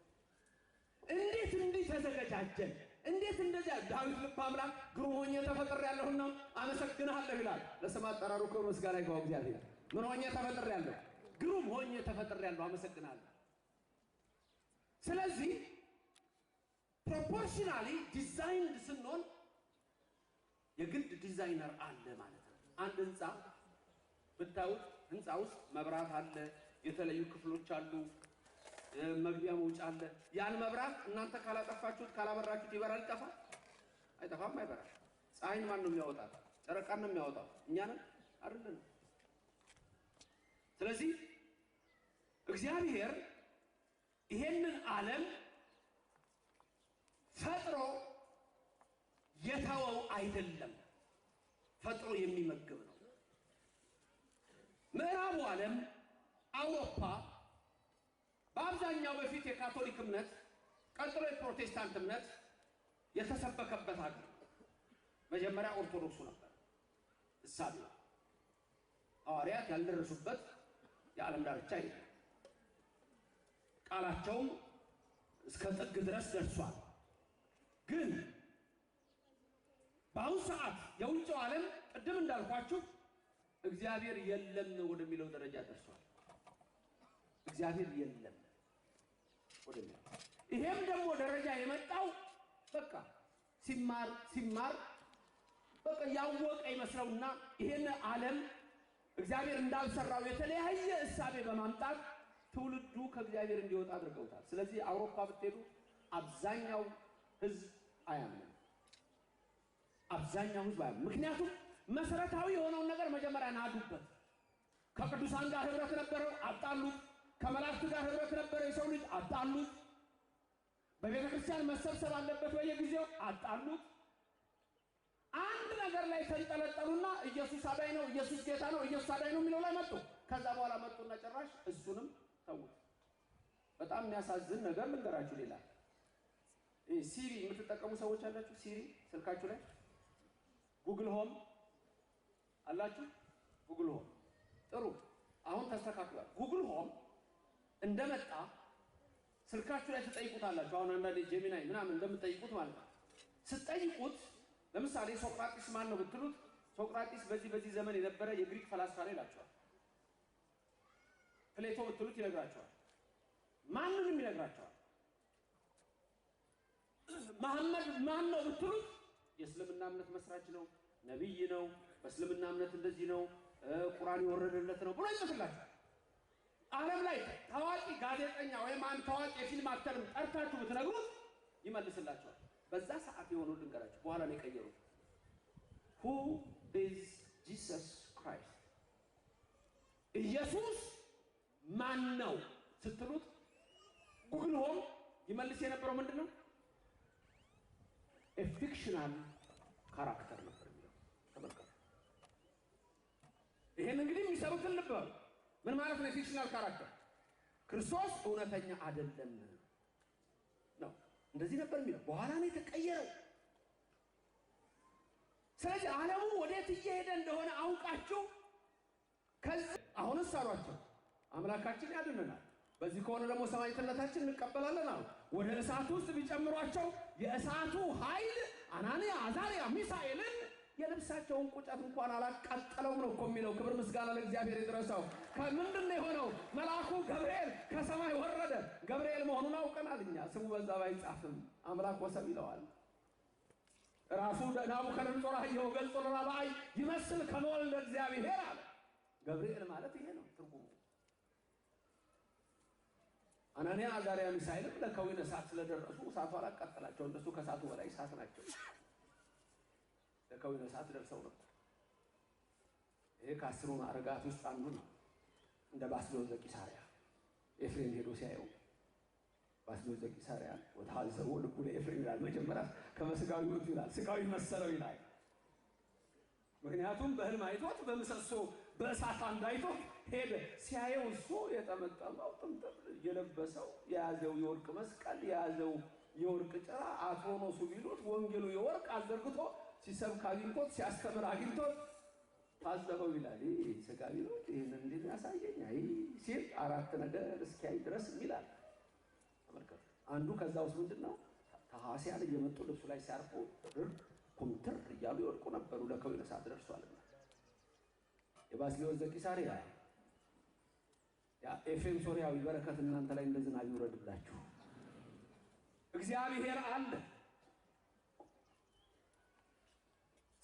እንዴት እንዲህ ተዘጋጃጀን? እንዴት እንደዚያ ዳዊት ልበ አምላክ ግሩም ሆኜ ተፈጥሬያለሁና አመሰግንሃለሁ ይላል። ለስም አጠራሩ ክብር ምስጋና ይግባው እግዚአብሔር። ምን ሆኜ ተፈጥሬያለሁ? ግሩም ሆኜ ተፈጥሬያለሁ፣ አመሰግናለሁ። ስለዚህ ፕሮፖርሽናሊ ዲዛይንድ ስንሆን የግድ ዲዛይነር አለ ማለት ነው። አንድ ህንፃ ብታዩት ህንፃ ውስጥ መብራት አለ፣ የተለያዩ ክፍሎች አሉ፣ መግቢያ መውጫ አለ። ያን መብራት እናንተ ካላጠፋችሁት ካላበራችሁት ይበራል? ይጠፋል? አይጠፋም፣ አይበራም። ፀሐይን ማን ነው የሚያወጣው? ጨረቃን ነው የሚያወጣው? እኛ ነን አይደለም? ስለዚህ እግዚአብሔር ይሄንን ዓለም ፈጥሮ የተወው አይደለም፣ ፈጥሮ የሚመግብ ነው። ምዕራቡ ዓለም አውሮፓ በአብዛኛው በፊት የካቶሊክ እምነት ቀጥሎ የፕሮቴስታንት እምነት የተሰበከበት ሀገር፣ መጀመሪያ ኦርቶዶክሱ ነበር እሳቤው። ሐዋርያት ያልደረሱበት የዓለም ዳርቻ የለም። ቃላቸውም እስከ ጥግ ድረስ ደርሷል። ግን በአሁኑ ሰዓት የውጭው ዓለም ቅድም እንዳልኳችሁ እግዚአብሔር የለም ወደሚለው ደረጃ ደርሷል። እግዚአብሔር የለም ወደሚለው። ይሄም ደግሞ ደረጃ የመጣው በቃ ሲማር በቃ ያወቀ ይመስለውና ይሄን ዓለም እግዚአብሔር እንዳልሰራው የተለያየ እሳቤ በማምጣት ትውልዱ ከእግዚአብሔር እንዲወጣ አድርገውታል። ስለዚህ አውሮፓ ብትሄዱ አብዛኛው ህዝብ አያምንም። አብዛኛው ህዝብ አያምንም። ምክንያቱም መሰረታዊ የሆነውን ነገር መጀመሪያ ናዱበት። ከቅዱሳን ጋር ህብረት ነበረው፣ አጣሉት። ከመላእክት ጋር ህብረት ነበረ የሰው ልጅ፣ አጣሉት። በቤተ ክርስቲያን መሰብሰብ አለበት በየጊዜው፣ አጣሉት። አንድ ነገር ላይ ተንጠለጠሉና ኢየሱስ አዳኝ ነው፣ ኢየሱስ ጌታ ነው፣ ኢየሱስ አዳኝ ነው የሚለው ላይ መጡ። ከዛ በኋላ መጡና ጭራሽ እሱንም ተውት። በጣም የሚያሳዝን ነገር ልንገራችሁ። ሌላ ሲሪ የምትጠቀሙ ሰዎች አላችሁ? ሲሪ ስልካችሁ ላይ ጉግል ሆም አላችሁ? ጉግል ሆም ጥሩ፣ አሁን ተስተካክሏል። ጉግል ሆም እንደመጣ ስልካችሁ ላይ ትጠይቁታላችሁ። አሁን አንዳንዴ ጄሚናይ ምናምን እንደምትጠይቁት ማለት ነው። ስትጠይቁት ለምሳሌ ሶቅራጢስ ማን ነው ብትሉት፣ ሶቅራጢስ በዚህ ዘመን የነበረ የግሪክ ፈላስፋ ነው ይላችኋል። ፕሌቶ ብትሉት ይነግራችኋል። ማንንም ይነግራችኋል። መሐመድ ማን ነው ብትሉት የእስልምና እምነት መስራች ነው፣ ነብይ ነው፣ በእስልምና እምነት እንደዚህ ነው፣ ቁርአን የወረደለት ነው ብሎ ይጽፍላችኋል። ዓለም ላይ ታዋቂ ጋዜጠኛ ወይም አንድ ታዋቂ የፊልም አክተርም ጠርታችሁ ብትነግሩት ይመልስላችኋል። በዛ ሰዓት የሆነው ልንገራችሁ፣ በኋላ ነው የቀየሩት። Who is Jesus Christ? ኢየሱስ ማን ነው ስትሉት ጉግል ሆም ይመልስ የነበረው ምንድነው? a fictional character ነበር የሚለው። ተመልከቱ። ይሄን እንግዲህ የሚሰሩትን ልብ በሉ። ምን ማለት ነው ፊክሽናል ካራክተር? ክርስቶስ እውነተኛ አይደለም ነው። እንደዚህ ነበር የሚለው። በኋላ ነው የተቀየረው። ስለዚህ ዓለሙ ወዴት እየሄደ እንደሆነ አውቃችሁ ከዚህ አሁንስ አሏቸው አምላካችን ያድነናል፣ በዚህ ከሆነ ደግሞ ሰማዕትነታችን እንቀበላለን አሉ። ወደ እሳቱ ውስጥ ቢጨምሯቸው የእሳቱ ኃይል አናንያ፣ አዛርያ፣ ሚሳኤልን የልብሳቸውን ቁጨት እንኳን አላቃጠለውም ነው እኮ የሚለው። ክብር ምስጋና ለእግዚአብሔር ይድረሰው። ከምንድን ነው የሆነው? መልአኩ ገብርኤል ከሰማይ ወረደ። ገብርኤል መሆኑን አውቀናል እኛ። ስሙ በዛ ባይጻፍም አምላክ ወሰብ ይለዋል። ራሱ ናቡከደነፆር አየሁ ገልጾ ለራእይ ይመስል ከመወልደ እግዚአብሔር አለ። ገብርኤል ማለት ይሄ ነው ትርጉሙ። አናንያ አዛርያ ሚሳኤልም ለከዊነ እሳት ስለደረሱ እሳቱ አላቃጠላቸው። እነሱ ከእሳቱ በላይ እሳት ናቸው። ለከዊነ እሳት ደርሰው ነበር። ይሄ ከአስሩ ማዕረጋት ውስጥ አንዱ ነው። እንደ ባስልዮስ ዘቂሳርያ ኤፍሬም ሄዶ ሲያየው ባስልዮስ ዘቂሳርያ ወታዘው ልቡ ለኤፍሬም ይላል። መጀመሪያ ከመስጋዊ ወጡ ይላል፣ ስጋዊ መሰለው ይላል። ምክንያቱም በህልም አይቶት በመሰሶ በእሳት አንዳይቶ ሄደ። ሲያየው እሱ የጠመጠመው ጥምጥም የለበሰው የያዘው የወርቅ መስቀል የያዘው የወርቅ ጭራ አትሮኖሱ ቢሉት ወንጌሉ የወርቅ አዘርግቶ ሲሰብክ አግኝቶት ሲያስተምር አግኝቶት ታዘበው ይላል። ይሄ ስጋዊ ነው፣ ይሄን እንዴት ያሳየኝ አይ ሲል አራት ነገር እስኪያይ ድረስ ይላል። ተመልከቱ። አንዱ ከዛ ውስጥ ምንድነው ተሐሲያን እየመጡ ልብሱ ላይ ሲያርፉ ኩምትር እያሉ ይወድቁ ነበሩ። ለከዊነ እሳት ደርሷልና የባስልዮስ ዘቂሳርያ ያ ኤፍሬም ሶርያዊ በረከት እናንተ ላይ እንደዚህ ነው ይወረድላችሁ። እግዚአብሔር አለ።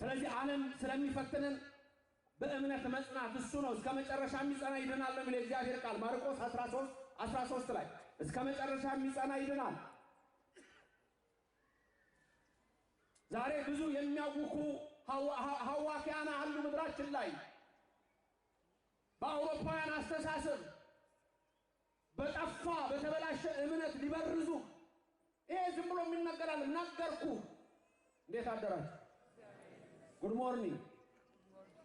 ስለዚህ ዓለም ስለሚፈትነን በእምነት መጽናት እሱ ነው። እስከ መጨረሻ የሚጸና ይድናል ነው የሚለው እግዚአብሔር ቃል ማርቆስ 13 ላይ እስከ መጨረሻ የሚጸና ይድናል። ዛሬ ብዙ የሚያውኩ ሐዋኪያን አሉ ምድራችን ላይ በአውሮፓውያን አስተሳሰብ በጠፋ በተበላሸ እምነት ሊበርዙ። ይሄ ዝም ብሎ የሚነገራል። ነገርኩ። እንዴት አደራችሁ? ጉድ ሞርኒንግ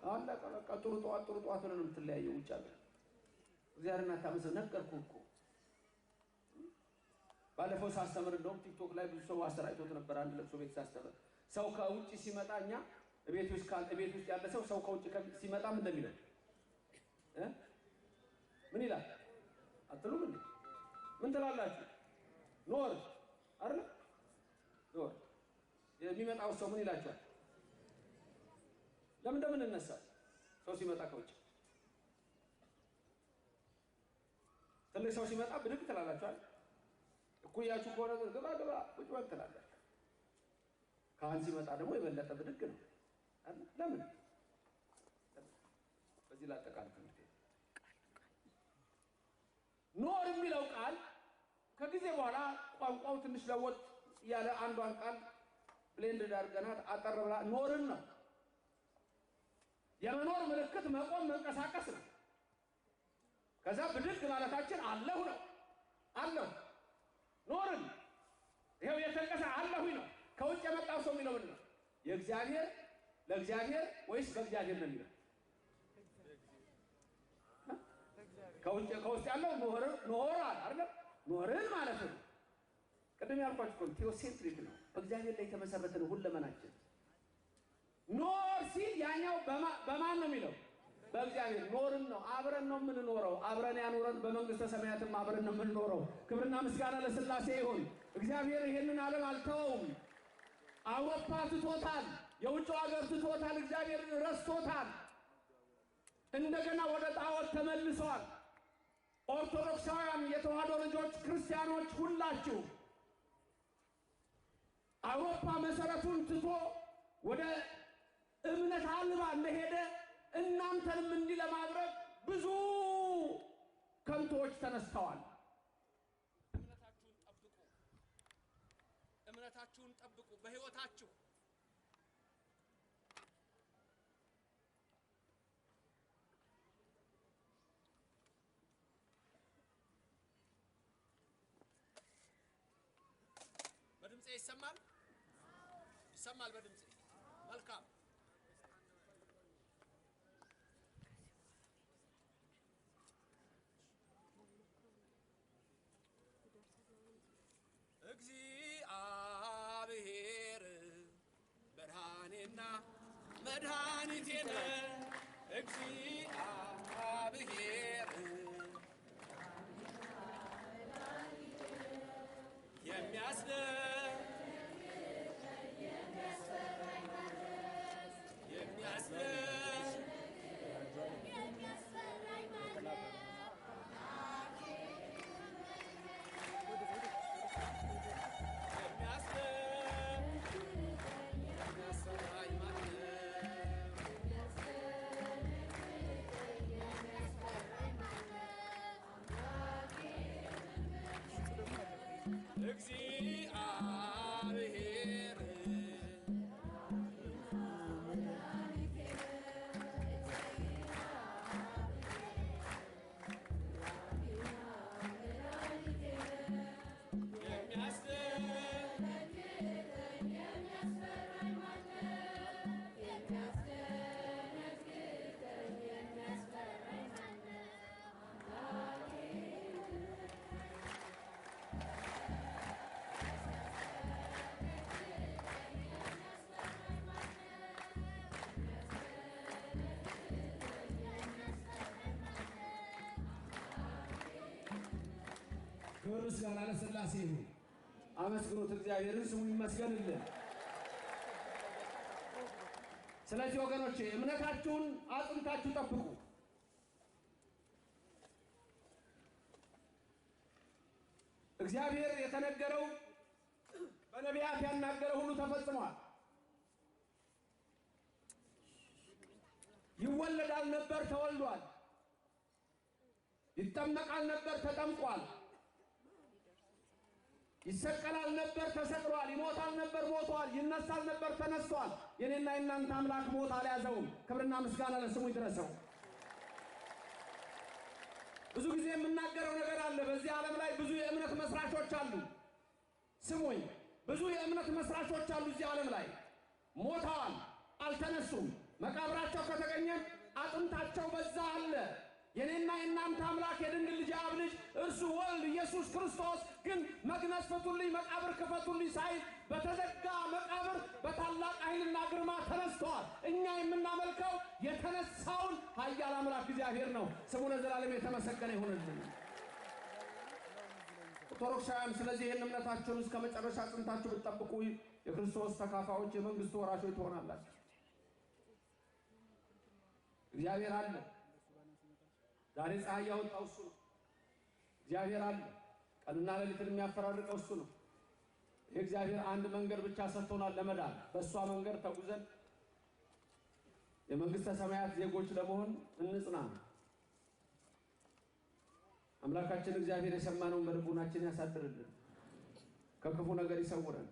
አለቀ በቃ። ጥሩ ጠዋት ነው የምትለያየው። ውጭ አለ እግዚአብሔርን አታመሰግን። ነገርኩ እኮ ባለፈው ሳስተምር እንደውም ቲክቶክ ላይ ብዙ ሰው አሰራጭቶት ነበር። አንድ ለቅሶ ቤት ሳስተምር ሰው ከውጭ ሲመጣ እኛ ቤት ውስጥ ያለ ሰው ከውጭ ሲመጣ ምን እንደሚለው ምን ይላል አትሉም እንዴ? ምን ትላላችሁ? ኖር አይደል? ኖር የሚመጣው ሰው ምን ይላችኋል? ለምን እንደምንነሳ ሰው ሲመጣ ከውጭ ትልቅ ሰው ሲመጣ ብድግ ትላላችሁ አይደል? እኩያችሁ ከሆነ ግባ ቁጭ በል ትላላችሁ። ካህን ሲመጣ ደግሞ የበለጠ ብድግ ነው አይደል? ለምን? በዚህ ላጠቃልል ትምህርት ኖር የሚለው ቃል ከጊዜ በኋላ ቋንቋው ትንሽ ለወጥ ያለ አንዷን ቃል ብሌንድ አድርገናት አጠር ብላ ኖርን ነው። የመኖር ምልክት መቆም መንቀሳቀስ ነው። ከዛ ብድግ ማለታችን አለሁ ነው። አለሁ ኖርን ይሄው የተንቀሳ አለሁኝ ነው። ከውጭ የመጣው ሰው የሚለው ምንድን ነው? የእግዚአብሔር ለእግዚአብሔር ወይስ በእግዚአብሔር ነው የሚለው? ከውስጥ ያለው ኖር አይደል? ኖርን ማለት ነው። ቅድም ያልኳችሁ ቴዎሴንትሪክ ነው። በእግዚአብሔር ላይ የተመሰረተ ነው ሁለመናችን። ኖር ሲል ያኛው በማን ነው የሚለው? በእግዚአብሔር ኖርን ነው። አብረን ነው የምንኖረው። አብረን ያኖረን በመንግስተ ሰማያትም አብረን ነው የምንኖረው። ክብርና ምስጋና ለሥላሴ ይሁን። እግዚአብሔር ይሄንን ዓለም አልተወውም። አውሮፓ ትቶታል። የውጭው ሀገር ትቶታል። እግዚአብሔር ረስቶታል። እንደገና ወደ ጣዖት ተመልሰዋል። ኦርቶዶክሳውያን የተዋህዶ ልጆች ክርስቲያኖች ሁላችሁ አውሮፓ መሰረቱን ትቶ ወደ እምነት አልባ እንደሄደ እናንተንም እንዲህ ለማድረግ ብዙ ከንቶች ተነስተዋል። እምነታችሁን ጠብቁ በሕይወታችሁ። በድምጼ ይሰማል? ይሰማል በድምጼ? መልካም። እግዚአብሔር ብርሃኔና መድኃኒቴ ነው። እግዚአብሔር ክብር ምስጋና ለሥላሴ ይሁን። አመስግኑት እግዚአብሔርን፣ ስሙ ይመስገንልን። ስለዚህ ወገኖቼ እምነታችሁን አጽንታችሁ ጠብቁ። እግዚአብሔር የተነገረው በነቢያት ያናገረው ሁሉ ተፈጽሟል። ይወለዳል ነበር ተወልዷል። ይጠመቃል ነበር ተጠምቋል። ይሰቀላል ነበር ተሰቅሏል። ይሞታል ነበር ሞቷል። ይነሳል ነበር ተነስቷል። የኔና የናንተ አምላክ ሞት አልያዘውም። ክብርና ምስጋና ለስሙ ይድረሰው። ብዙ ጊዜ የምናገረው ነገር አለ። በዚህ ዓለም ላይ ብዙ የእምነት መስራቾች አሉ። ስሙኝ፣ ብዙ የእምነት መስራቾች አሉ እዚህ ዓለም ላይ። ሞተዋል፣ አልተነሱም። መቃብራቸው ከተገኘ አጥንታቸው በዛ አለ። የኔና የናንተ አምላክ የድንግል ልጅ አብ ልጅ እርሱ ወልድ ኢየሱስ ክርስቶስ ግን መግነዝ ፍቱልኝ፣ መቃብር ክፈቱልኝ ሳይል በተዘጋ መቃብር በታላቅ ኃይልና ግርማ ተነስተዋል። እኛ የምናመልከው የተነሳውን ኃያል አምላክ እግዚአብሔር ነው። ስሙ ለዘላለም የተመሰገነ ይሁንልን። ኦርቶዶክሳውያን፣ ስለዚህ ይህን እምነታችሁን እስከ መጨረሻ ጽንታችሁ ብትጠብቁ የክርስቶስ ተካፋዮች፣ የመንግስቱ ወራሾች ትሆናላችሁ። እግዚአብሔር አለ። ዛሬ ፀሐይ ያወጣው እሱ ነው። እግዚአብሔር አለ። ቀንና ሌሊትን የሚያፈራርቀው እሱ ነው። የእግዚአብሔር አንድ መንገድ ብቻ ሰጥቶናል ለመዳን። በእሷ መንገድ ተጉዘን የመንግስተ ሰማያት ዜጎች ለመሆን እንጽና። አምላካችን እግዚአብሔር የሰማነውን በልቡናችን ያሳድርልን፣ ከክፉ ነገር ይሰውረን።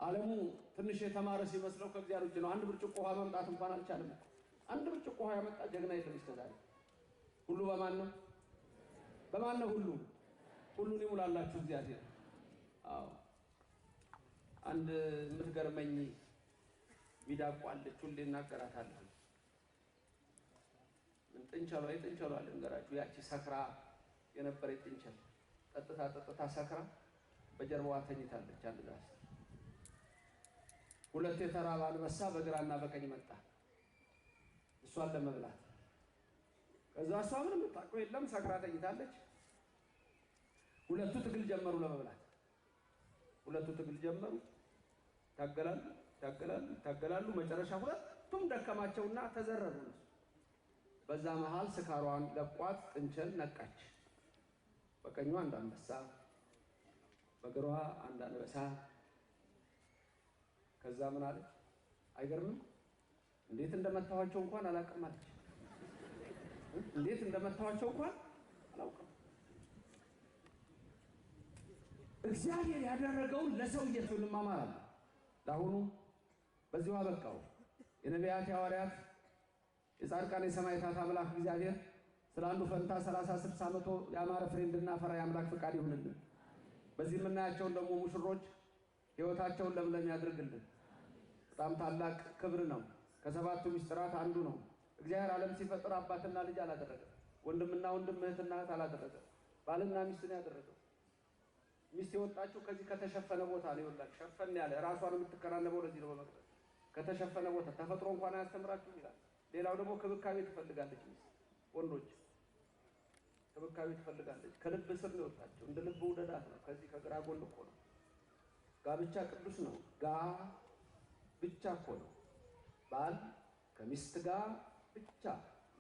ዓለሙ ትንሽ የተማረ ሲመስለው ከእግዚአብሔር ውጭ ነው። አንድ ብርጭቆ ውሃ መምጣት እንኳን አልቻለም። አንድ ብርጭቆ ውሃ ያመጣ ጀግና የለም እስከዛሬ። ሁሉ በማን ነው? በማን ነው? ሁሉን ይሙላላችሁ እግዚአብሔር። አዎ፣ አንድ የምትገርመኝ ሚዳቋ አለች፣ ሁሌ እናገራታለሁ። ምን ጥንቸሏ ልንገራችሁ። ያቺ ሰክራ የነበረ ጥንቸል ጠጥታ ሰክራ በጀርባዋ ተኝታለች። አንድ ዛፍ ሁለት የተራበ አንበሳ በግራና በቀኝ መጣ እሷን ለመብላት። ከዛ እሷ ምንም ታውቀው የለም፣ ሰክራ ተኝታለች። ሁለቱ ትግል ጀመሩ ለመብላት። ሁለቱ ትግል ጀመሩ፣ ታገላሉ። መጨረሻ ሁለቱም ደከማቸውና ተዘረሩ። በዛ መሃል ስካሯን ለቋት ጥንቸል ነቃች። በቀኟ አንድ አንበሳ፣ በግሯ አንድ አንበሳ። ከዛ ምን አለች? አይገርምም? እንዴት እንደመታዋቸው እንኳን አላውቅም አለች። እንዴት እንደመታዋቸው እንኳን አላውቅም። እግዚአብሔር ያደረገውን ለሰው እየተውልማ ማለት ነው። ለአሁኑ በዚሁ አበቃው። የነቢያት የሐዋርያት የጻድቃን የሰማዕታት አምላክ እግዚአብሔር ስለ አንዱ ፈንታ 30 60 መቶ ያማረ ፍሬ እንድናፈራ የአምላክ ፈቃድ ይሁንልን። በዚህ የምናያቸውን ደግሞ ሙሽሮች ሕይወታቸውን ለምለም ያድርግልን። በጣም ታላቅ ክብር ነው። ከሰባቱ ምስጢራት አንዱ ነው። እግዚአብሔር ዓለም ሲፈጥር አባትና ልጅ አላደረገም። ወንድምና ወንድም፣ እህትና እህት አላደረገም። ባልና ሚስትን ያደረገው። ሚስት የወጣችው ከዚህ ከተሸፈነ ቦታ ነው። ይወላል ሸፈን ያለ ራሷን የምትከናነበው ለዚህ ነው። በመቅደስ ከተሸፈነ ቦታ ተፈጥሮ እንኳን አያስተምራችሁ ይላል። ሌላው ደግሞ ክብካቤ ትፈልጋለች። ሚስት ወንዶች ክብካቤ ትፈልጋለች። ከልብ ስር ነው የወጣችው። እንደ ልብ ውደዳት ነው። ከዚህ ከግራ ጎን እኮ ነው። ጋብቻ ቅዱስ ነው። ብቻ እኮ ነው። ባል ከሚስት ጋር ብቻ፣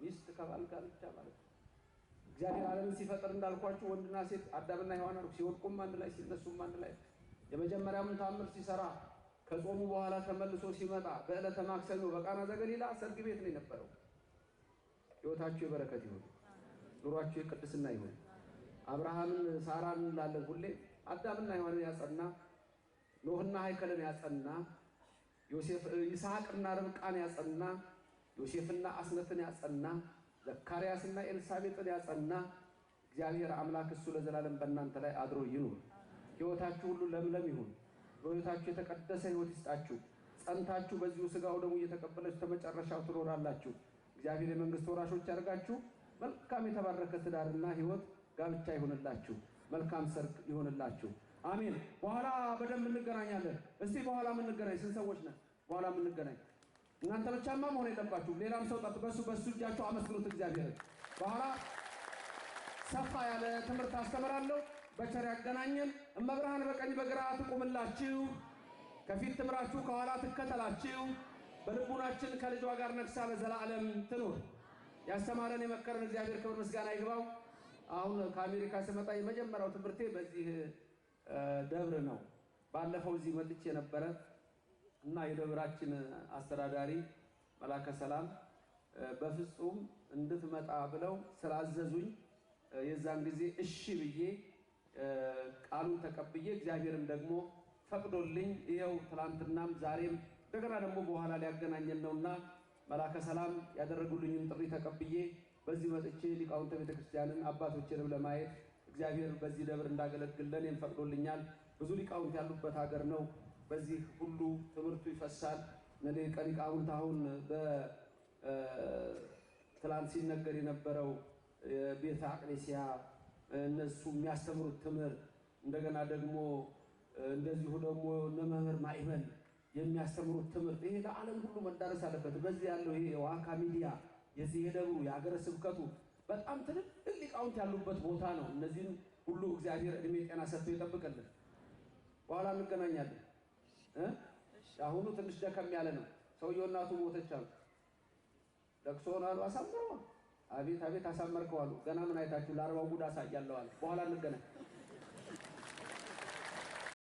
ሚስት ከባል ጋር ብቻ ማለት ነው። እግዚአብሔር ዓለምን ሲፈጥር እንዳልኳችሁ ወንድና ሴት አዳምና ሔዋን አሉ። ሲወድቁም አንድ ላይ ሲነሱም አንድ ላይ። የመጀመሪያውን ተአምር ሲሰራ ከጾሙ በኋላ ተመልሶ ሲመጣ በዕለተ ማክሰኞ በቃና ዘገሊላ ሰርግ ቤት ነው የነበረው። ሕይወታችሁ የበረከት ይሁን፣ ኑሯችሁ የቅድስና ይሁን። አብርሃምን ሳራን እንላለን ሁሌ። አዳምና ሔዋንን ያጸና፣ ኖህና ሃይከልን ያጸና፣ ይስሐቅና ርብቃን ያጸና፣ ዮሴፍና አስነትን ያጸና፣ ዘካርያስና ኤልሳቤጥን ያጸና እግዚአብሔር አምላክ እሱ ለዘላለም በእናንተ ላይ አድሮ ይኑር። ሕይወታችሁ ሁሉ ለምለም ይሁን። በሕይወታችሁ የተቀደሰ ሕይወት ይስጣችሁ። ጸንታችሁ በዚሁ ሥጋው ደሙ እየተቀበላችሁ ተመጨረሻው ትኖራላችሁ። እግዚአብሔር የመንግሥት ወራሾች ያደርጋችሁ። መልካም የተባረከ ትዳርና ሕይወት ጋብቻ ይሆንላችሁ። መልካም ሰርግ ይሆንላችሁ። አሜን። በኋላ በደንብ እንገናኛለን። እስቲ በኋላ የምንገናኝ ስንት ሰዎች ነን? በኋላ የምንገናኝ እናንተ ብቻማ መሆን የለባችሁ። ሌላም ሰው ጠጥ በሱ እጃችሁ አመስግኑት እግዚአብሔርን። በኋላ ሰፋ ያለ ትምህርት አስተምራለሁ። በቸር ያገናኘን። እመብርሃን በቀኝ በግራ ትቁምላችሁ፣ ከፊት ትምራችሁ፣ ከኋላ ትከተላችሁ። በልቡናችን ከልጇ ጋር ነግሳ ለዘላለም ትኑር። ያስተማረን የመከረን እግዚአብሔር ክብር ምስጋና ይግባው። አሁን ከአሜሪካ ስመጣ የመጀመሪያው ትምህርቴ በዚህ ደብር ነው። ባለፈው እዚህ መልጬ ነበረ እና የደብራችን አስተዳዳሪ መላከ ሰላም በፍጹም እንድትመጣ ብለው ስላዘዙኝ የዛን ጊዜ እሺ ብዬ ቃሉን ተቀብዬ እግዚአብሔርም ደግሞ ፈቅዶልኝ ይኸው ትላንትናም ዛሬም እንደገና ደግሞ በኋላ ሊያገናኘን ነውና መላከ ሰላም ያደረጉልኝን ጥሪ ተቀብዬ በዚህ መጥቼ ሊቃውንተ ቤተክርስቲያንን አባቶችንም ለማየት እግዚአብሔር በዚህ ደብር እንዳገለግለን እኔም ፈቅዶልኛል። ብዙ ሊቃውንት ያሉበት ሀገር ነው። በዚህ ሁሉ ትምህርቱ ይፈሳል። ነሊቀ ሊቃውንት አሁን በትላንት ሲነገር የነበረው ቤተ አቅሌስያ እነሱ የሚያስተምሩት ትምህርት እንደገና ደግሞ እንደዚሁ ደግሞ መምህር ማይበል የሚያስተምሩት ትምህርት ይሄ ለዓለም ሁሉ መዳረስ አለበት። በዚህ ያለው ይሄ ዋካ ሚዲያ የዚህ የደብሩ የሀገረ ስብከቱ በጣም ትልልቅ ሊቃውንት ያሉበት ቦታ ነው። እነዚህን ሁሉ እግዚአብሔር እድሜ ጤና ሰጥቶ ይጠብቅልን። በኋላ እንገናኛለን። አሁኑ ትንሽ ደከም ያለ ነው። ሰውየው እናቱ ሞተች አሉ። ለቅሶውን አሉ አሳምረዋል። አቤት አቤት አሳመርከዋል። ገና ምን አይታችሁ ለአርባው ጉድ አሳያለሁ አለ። በኋላ እንገናኝ።